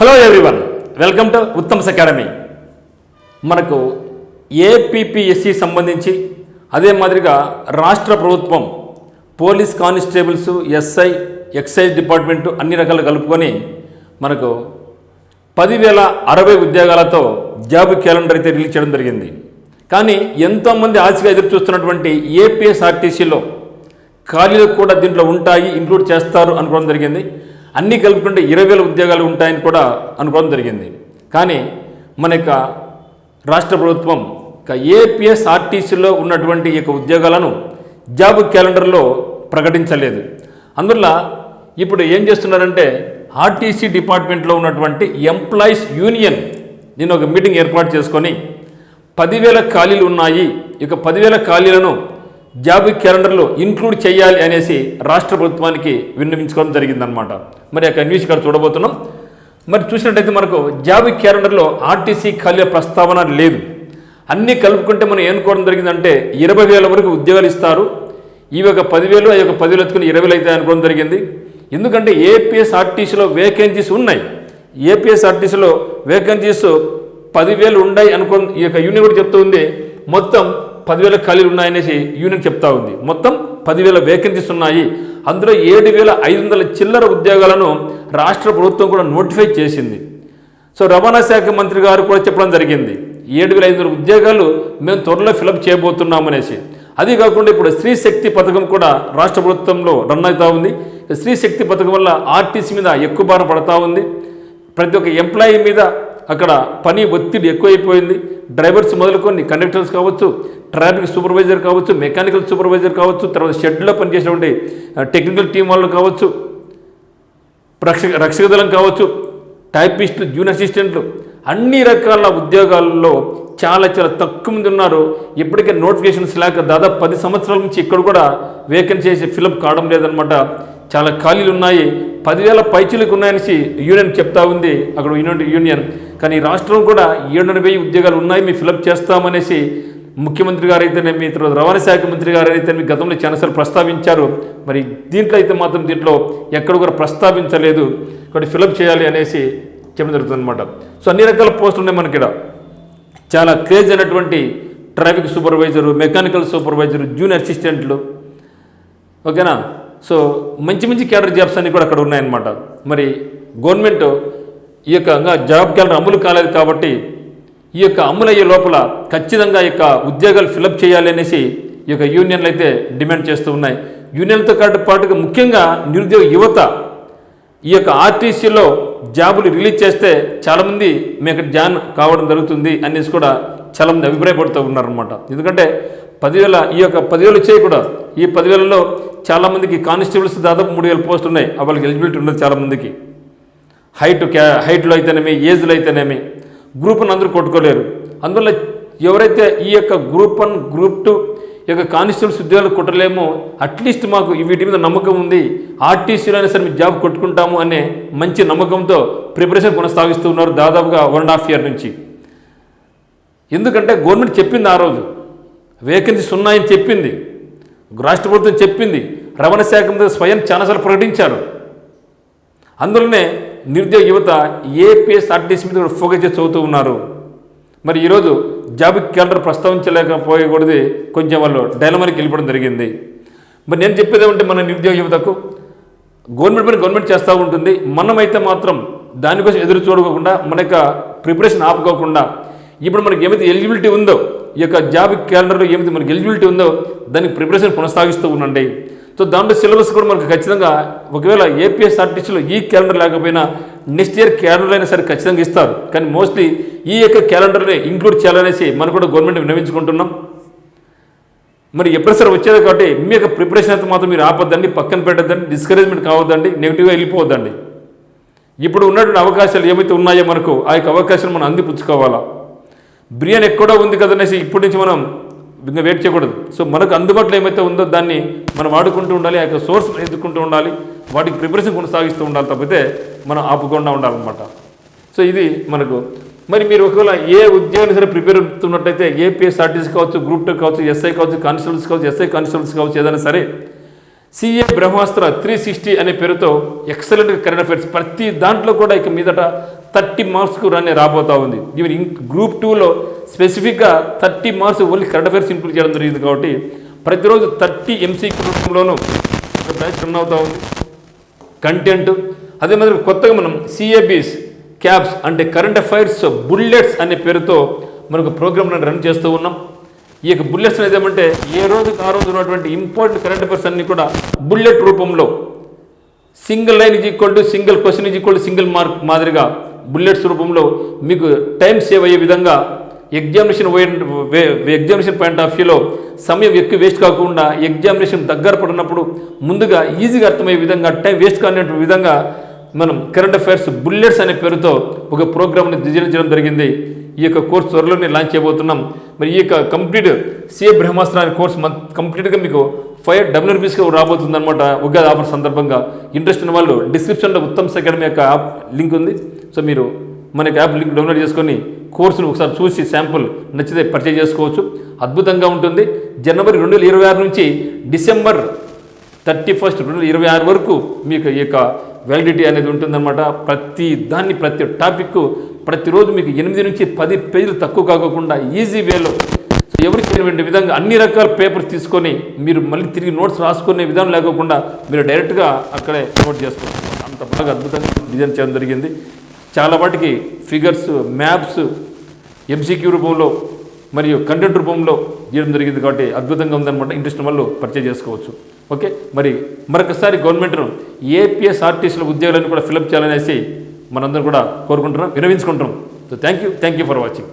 Hello everyone, welcome to Uttam's academy. మనకు APPSC సంబంధించి అదే మాదిరిగా రాష్ట్ర ప్రభుత్వం police constables, SI, excise department అన్ని రకాలు కలుపుకొని మనకు 10,060 ఉద్యోగాలతో జాబ్ క్యాలెండర్ అయితే రిలీజ్ చేయడం జరిగింది. కానీ ఎంతోమంది ఆశగా ఎదురు చూస్తున్నటువంటి ఏపీఎస్ఆర్టీసీలో ఖాళీలు కూడా దీంట్లో ఉంటాయి, ఇంక్లూడ్ చేస్తారు అనుకోవడం జరిగింది. అన్నీ కలుపుకుంటే 20,000 ఉద్యోగాలు ఉంటాయని కూడా అనుకోవడం జరిగింది. కానీ మన యొక్క రాష్ట్ర ప్రభుత్వం ఏపీఎస్ఆర్టీసీలో ఉన్నటువంటి ఈ యొక్క ఉద్యోగాలను జాబ్ క్యాలెండర్లో ప్రకటించలేదు. అందువల్ల ఇప్పుడు ఏం చేస్తున్నారంటే ఆర్టీసీ డిపార్ట్మెంట్లో ఉన్నటువంటి ఎంప్లాయీస్ యూనియన్ నేను ఒక మీటింగ్ ఏర్పాటు చేసుకొని 10,000 ఖాళీలు ఉన్నాయి, ఇక 10,000 ఖాళీలను జాబ్ క్యాలెండర్లో ఇంక్లూడ్ చేయాలి అనేసి రాష్ట్ర ప్రభుత్వానికి విన్నవించుకోవడం జరిగిందనమాట. మరి ఆ న్యూస్ ఇక్కడ చూడబోతున్నాం. మరి చూసినట్టయితే మనకు జాబ్ క్యాలెండర్లో ఆర్టీసీ ఖాళీల ప్రస్తావన లేదు. అన్నీ కలుపుకుంటే మనం ఏనుకోవడం జరిగిందంటే 20,000 వరకు ఉద్యోగాలు ఇస్తారు. ఇవి ఒక 10,000, అవి ఒక 10,000 ఎత్తుకుని 20,000 అయితే అనుకోవడం జరిగింది. ఎందుకంటే ఏపీఎస్ఆర్టీసీలో వేకెన్సీస్ ఉన్నాయి. ఏపీఎస్ఆర్టీసీలో వేకెన్సీస్ 10,000 ఉన్నాయి అనుకో, ఈ యొక్క యూనియన్ కూడా చెప్తూ ఉంది మొత్తం 10,000 ఖాళీలు ఉన్నాయనేసి యూనియన్ చెప్తా ఉంది. మొత్తం 10,000 వేకెన్సీస్ ఉన్నాయి. అందులో 7,500 చిల్లర ఉద్యోగాలను రాష్ట్ర ప్రభుత్వం కూడా నోటిఫై చేసింది. సో రవాణా శాఖ మంత్రి గారు కూడా చెప్పడం జరిగింది 7,500 ఉద్యోగాలు మేము త్వరలో ఫిలప్ చేయబోతున్నామనేసి. అది కాకుండా ఇప్పుడు స్త్రీ శక్తి పథకం కూడా రాష్ట్ర ప్రభుత్వంలో రన్ అవుతూ ఉంది. స్త్రీ శక్తి పథకం వల్ల ఆర్టీసీ మీద ఎక్కువ భారం పడతా ఉంది. ప్రతి ఒక్క ఎంప్లాయీ మీద అక్కడ పని ఒత్తిడి ఎక్కువైపోయింది. డ్రైవర్స్ మొదలుకొని కండక్టర్స్ కావచ్చు, ట్రాఫిక్ సూపర్వైజర్ కావచ్చు, మెకానికల్ సూపర్వైజర్ కావచ్చు, తర్వాత షెడ్లో పనిచేసేటువంటి టెక్నికల్ టీం వాళ్ళు కావచ్చు, రక్షక దళం కావచ్చు, టైపిస్టులు, జూనియర్ అసిస్టెంట్లు, అన్ని రకాల ఉద్యోగాల్లో చాలా తక్కువ మంది ఉన్నారు. ఇప్పటికే నోటిఫికేషన్స్ లేక దాదాపు 10 సంవత్సరాల నుంచి ఇక్కడ కూడా వేకెన్సీ ఫిలప్ కావడం లేదనమాట. చాలా ఖాళీలు ఉన్నాయి. 10,000 పైచీలకు ఉన్నాయనేసి యూనియన్ చెప్తా ఉంది అక్కడ యూనియన్. కానీ రాష్ట్రం కూడా 7,000 ఉద్యోగాలు ఉన్నాయి, మేము ఫిలప్ చేస్తామనేసి ముఖ్యమంత్రి గారు అయితేనేమి, తర్వాత రవాణా శాఖ మంత్రి గారు అయితే గతంలో చాలాసార్లు ప్రస్తావించారు. మరి దీంట్లో అయితే మాత్రం దీంట్లో ఎక్కడ కూడా ప్రస్తావించలేదు. కాబట్టి ఫిలప్ చేయాలి అనేసి చెప్పడం జరుగుతుందన్నమాట. సో అన్ని రకాల పోస్టులు ఉన్నాయి మనకి. చాలా క్రేజ్ అయినటువంటి traffic supervisor, mechanical supervisor, junior అసిస్టెంట్లు, ఓకేనా. సో మంచి మంచి క్యాడర్ జాబ్స్ అన్నీ కూడా అక్కడ ఉన్నాయన్నమాట. మరి గవర్నమెంట్ ఈ యొక్క జాబ్ క్యాలెండర్ అమలు కాలేదు కాబట్టి ఈ యొక్క అమలయ్యే లోపల ఖచ్చితంగా ఈ యొక్క ఉద్యోగాలు ఫిలప్ చేయాలి అనేసి ఈ యొక్క యూనియన్లు అయితే డిమాండ్ చేస్తూ ఉన్నాయి. యూనియన్తో పాటుగా ముఖ్యంగా నిరుద్యోగ యువత ఈ యొక్క ఆర్టీసీలో జాబులు రిలీజ్ చేస్తే చాలామంది మేము ఇక్కడ జాయిన్ కావడం జరుగుతుంది అనేసి కూడా చాలామంది అభిప్రాయపడుతూ ఉన్నారనమాట. ఎందుకంటే 10,000 ఈ యొక్క 10,000 వచ్చాయి కూడా. ఈ 10,000లో చాలామందికి కానిస్టేబుల్స్ దాదాపు 3,000 పోస్టులు ఉన్నాయి. వాళ్ళకి ఎలిజిబిలిటీ ఉండదు చాలామందికి. హైట్లో అయితేనేమి, ఏజ్లో అయితేనేమి గ్రూప్ 1 అందరూ కొట్టుకోలేరు. అందువల్ల ఎవరైతే ఈ యొక్క గ్రూప్ 1, గ్రూప్ 2 ఈ యొక్క కానిస్టేబుల్స్ ఉద్యోగాలు కొట్టలేమో, అట్లీస్ట్ మాకు వీటి మీద నమ్మకం ఉంది, ఆర్టీసీలో అయినా సరే మేము జాబ్ కొట్టుకుంటాము అనే మంచి నమ్మకంతో ప్రిపరేషన్ కొనసాగిస్తూ ఉన్నారు దాదాపుగా 1.5 year నుంచి. ఎందుకంటే గవర్నమెంట్ చెప్పింది ఆ రోజు వేకెన్సీస్ ఉన్నాయని చెప్పింది, రాష్ట్ర ప్రభుత్వం చెప్పింది, రవాణా శాఖ మీద స్వయం చాలాసార్లు ప్రకటించారు. అందులోనే నిరుద్యోగ యువత ఏపీఎస్ఆర్టీసీ మీద కూడా ఫోకస్ చేసి చదువుతూ ఉన్నారు. మరి ఈరోజు జాబ్ క్యాలెండర్ ప్రస్తావించలేకపోయకూడదు, కొంచెం వాళ్ళు డైలమాకి వెళ్ళిపోవడం జరిగింది. మరి నేను చెప్పేది ఏమంటే మన నిరుద్యోగ యువతకు గవర్నమెంట్ పని గవర్నమెంట్ చేస్తూ ఉంటుంది. మనమైతే మాత్రం దానికోసం ఎదురు చూడకుండా మన యొక్క ప్రిపరేషన్ ఆపుకోకుండా ఇప్పుడు మనకి ఏమైతే ఎలిజిబిలిటీ ఉందో, ఈ యొక్క జాబ్ క్యాలెండర్లో ఏమైతే మనకి ఎలిజిబిలిటీ ఉందో దానికి ప్రిపరేషన్ కొనసాగిస్తూ ఉండండి. సో దాంట్లో సిలబస్ కూడా మనకు ఖచ్చితంగా ఒకవేళ ఏపీఎస్ఆర్టీసీలో ఈ క్యాలెండర్ లేకపోయినా నెక్స్ట్ ఇయర్ క్యాలెండర్ అయినా సరే ఖచ్చితంగా ఇస్తారు. కానీ మోస్ట్లీ ఈ యొక్క క్యాలెండర్ని ఇంక్లూడ్ చేయాలనేసి మనం కూడా గవర్నమెంట్ విన్నవించుకుంటున్నాం. మరి ఎప్పుడు సరే వచ్చేది కాబట్టి మీ యొక్క ప్రిపరేషన్ అయితే మాత్రం మీరు ఆపొద్దండి, పక్కన పెట్టద్దండి, డిస్కరేజ్మెంట్ కావద్దండి, నెగిటివ్గా వెళ్ళిపోవద్దండి. ఇప్పుడు ఉన్నటువంటి అవకాశాలు ఏమైతే ఉన్నాయో మనకు ఆ యొక్క అవకాశాలు మనం అందిపుచ్చుకోవాలా. బిర్యానీ ఎక్కడో ఉంది కదనేసి ఇప్పటి నుంచి మనం ఇంకా వెయిట్ చేయకూడదు. సో మనకు అందుబాటులో ఏమైతే ఉందో దాన్ని మనం వాడుకుంటూ ఉండాలి, ఆ యొక్క సోర్స్ ఎదుర్కొంటూ ఉండాలి, వాటికి ప్రిపరేషన్ కొనసాగిస్తూ ఉండాలి, తప్పితే మనం ఆపకుండా ఉండాలన్నమాట. సో ఇది మనకు. మరి మీరు ఒకవేళ ఏ ఉద్యోగాన్ని సరే ప్రిపేర్ అవుతున్నట్టయితే ఏపీఎస్ఆర్టీసీ కావచ్చు, గ్రూప్ 2 కావచ్చు, ఎస్ఐ కావచ్చు, కానిస్టేబుల్స్ కావచ్చు, ఎస్ఐ కానిస్టేబుల్స్ కావచ్చు, ఏదైనా సరే CA బ్రహ్మాస్త్ర 360 అనే పేరుతో ఎక్సలెంట్ కరెంట్ అఫైర్స్ ప్రతి దాంట్లో కూడా ఇక మీదట 30 మార్క్స్కు రాబోతూ ఉంది. ఈవెన్ గ్రూప్ 2లో స్పెసిఫిక్గా 30 marks only current affairs include చేయడం జరిగింది. కాబట్టి ప్రతిరోజు 30 ఎంసీక్యూ రూపంలోనూ ఒక బ్యాచ్ రన్ అవుతూ ఉంది. కంటెంట్ అదే మాదిరి కొత్తగా మనం సిఏబీస్ క్యాబ్స్ అంటే కరెంట్ అఫైర్స్ బుల్లెట్స్ అనే పేరుతో మనకు ప్రోగ్రామ్ రన్ చేస్తూ ఉన్నాం. ఈ యొక్క బుల్లెట్స్ అనేది ఏమంటే ఏ రోజుకి ఆ రోజు ఉన్నటువంటి ఇంపార్టెంట్ కరెంట్ అఫైర్స్ అన్ని కూడా బుల్లెట్ రూపంలో single line is equal to single question is equal to single mark మాదిరిగా బుల్లెట్స్ రూపంలో మీకు టైం సేవ్ అయ్యే విధంగా ఎగ్జామినేషన్ పాయింట్ ఆఫ్ వ్యూలో సమయం ఎక్కువ వేస్ట్ కాకుండా ఎగ్జామినేషన్ దగ్గర పడినప్పుడు ముందుగా ఈజీగా అర్థమయ్యే విధంగా టైం వేస్ట్ కాని విధంగా మనం కరెంట్ అఫైర్స్ బుల్లెట్స్ అనే పేరుతో ఒక ప్రోగ్రామ్ని డిజైన్ చేయడం జరిగింది. ఈ యొక్క కోర్స్ త్వరలోనే లాంచ్ చేయబోతున్నాం. మరి ఈ యొక్క కంప్లీట్ సిఏ బ్రహ్మాస్త్ర అనే కోర్స్ కంప్లీట్గా మీకు 500 రూపీస్కి రాబోతుంది అనమాట. ఉగాది ఆఫర్ సందర్భంగా ఇంట్రెస్ట్ ఉన్న వాళ్ళు డిస్క్రిప్షన్లో ఉత్తమ్స్ అకాడమీ యొక్క యాప్ లింక్ ఉంది. సో మీరు మన యొక్క యాప్ లింక్ డౌన్లోడ్ చేసుకొని కోర్సును ఒకసారి చూసి శాంపుల్ నచ్చితే పర్చేజ్ చేసుకోవచ్చు. అద్భుతంగా ఉంటుంది. జనవరి 2026 నుంచి డిసెంబర్ 31, 2026 వరకు మీకు ఈ యొక్క వ్యాలిడిటీ అనేది ఉంటుందన్నమాట. ప్రతి టాపిక్ ప్రతిరోజు మీకు 8 నుంచి 10 పేజీలు తక్కువ కాకుండా ఈజీ వేలో ఎవరికి తెలియని విధంగా అన్ని రకాల పేపర్స్ తీసుకొని మీరు మళ్ళీ తిరిగి నోట్స్ రాసుకునే విధానం లేకుండా మీరు డైరెక్ట్గా అక్కడే నోట్ చేసుకోవచ్చు. అంత బాగా అద్భుతంగా డిజైన్ చేయడం జరిగింది. చాలా వాటికి ఫిగర్స్, మ్యాప్స్ ఎంసీక్యూ రూపంలో మరియు కంటెంట్ రూపంలో చేయడం జరిగింది. కాబట్టి అద్భుతంగా ఉందన్నమాట. ఇంట్రెస్ట్ వాళ్ళు పర్చేజ్ చేసుకోవచ్చు. ఓకే, మరి మరొకసారి గవర్నమెంట్ను ఏపీఎస్ ఆర్టీసీల ఉద్యోగాలను కూడా ఫిలప్ చేయాలనేసి మనందరం కూడా కోరుకుంటున్నాం, వినవించుకుంటున్నాం. So thank you for watching.